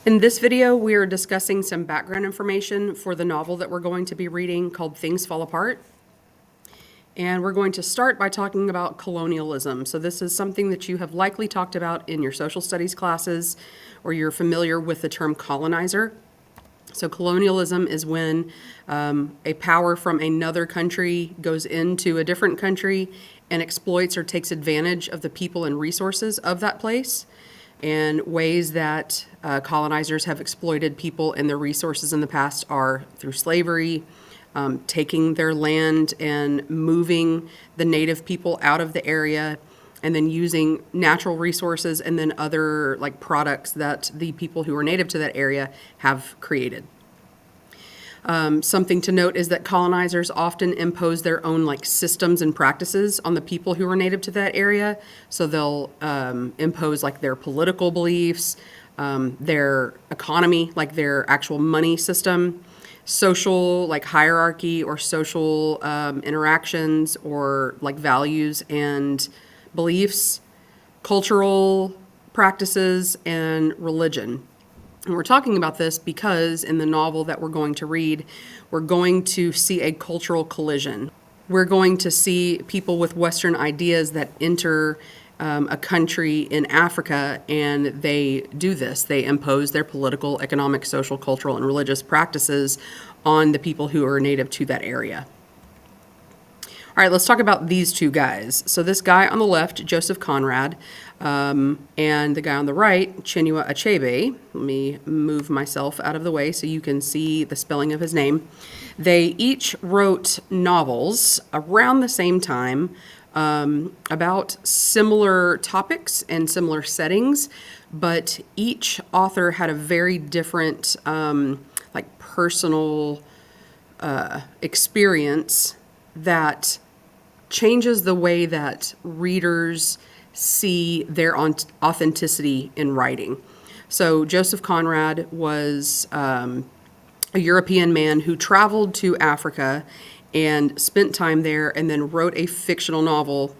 In this video, we are discussing some background information for the novel that we're going to be reading called Things Fall Apart. And we're going to start by talking about colonialism. So this is something that you have likely talked about in your social studies classes, or you're familiar with the term colonizer. So colonialism is when a power from another country goes into a different country and exploits or takes advantage of the people and resources of that place. And ways that colonizers have exploited people and their resources in the past are through slavery, taking their land and moving the native people out of the area, and then using natural resources and then other like products that the people who are native to that area have created. Something to note is that colonizers often impose their own like systems and practices on the people who are native to that area. So they'll impose like their political beliefs, their economy, like their actual money system, social like hierarchy or social interactions or like values and beliefs, cultural practices, and religion. And we're talking about this because in the novel that we're going to read, we're going to see a cultural collision. We're going to see people with Western ideas that enter a country in Africa, and they do this. They impose their political, economic, social, cultural, and religious practices on the people who are native to that area. All right, let's talk about these two guys. So this guy on the left, Joseph Conrad, and the guy on the right, Chinua Achebe. Let me move myself out of the way so you can see the spelling of his name. They each wrote novels around the same time about similar topics and similar settings, but each author had a very different like personal experience that changes the way that readers see their authenticity in writing. So Joseph Conrad was a European man who traveled to Africa and spent time there and then wrote a fictional novel.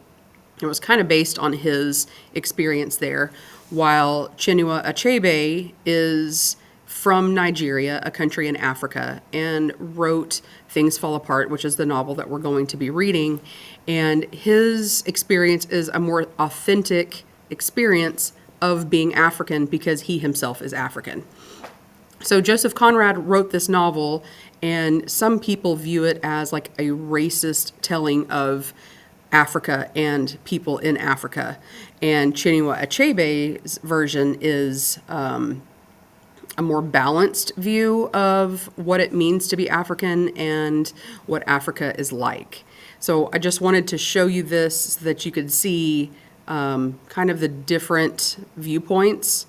It was kind of based on his experience there, while Chinua Achebe is from Nigeria, a country in Africa, and wrote Things Fall Apart, which is the novel that we're going to be reading. And his experience is a more authentic experience of being African because he himself is African. So Joseph Conrad wrote this novel, and some people view it as like a racist telling of Africa and people in Africa. And Chinua Achebe's version is a more balanced view of what it means to be African and what Africa is like. So I just wanted to show you this so that you could see kind of the different viewpoints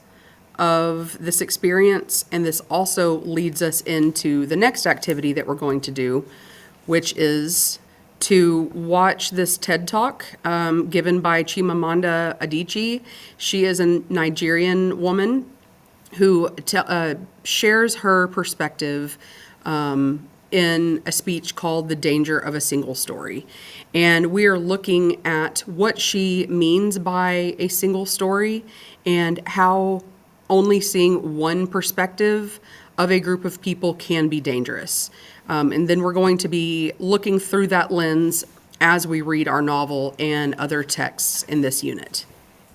of this experience. And this also leads us into the next activity that we're going to do, which is to watch this TED Talk given by Chimamanda Adichie. She is a Nigerian woman who shares her perspective in a speech called The Danger of a Single Story. And we are looking at what she means by a single story and how only seeing one perspective of a group of people can be dangerous. And then we're going to be looking through that lens as we read our novel and other texts in this unit.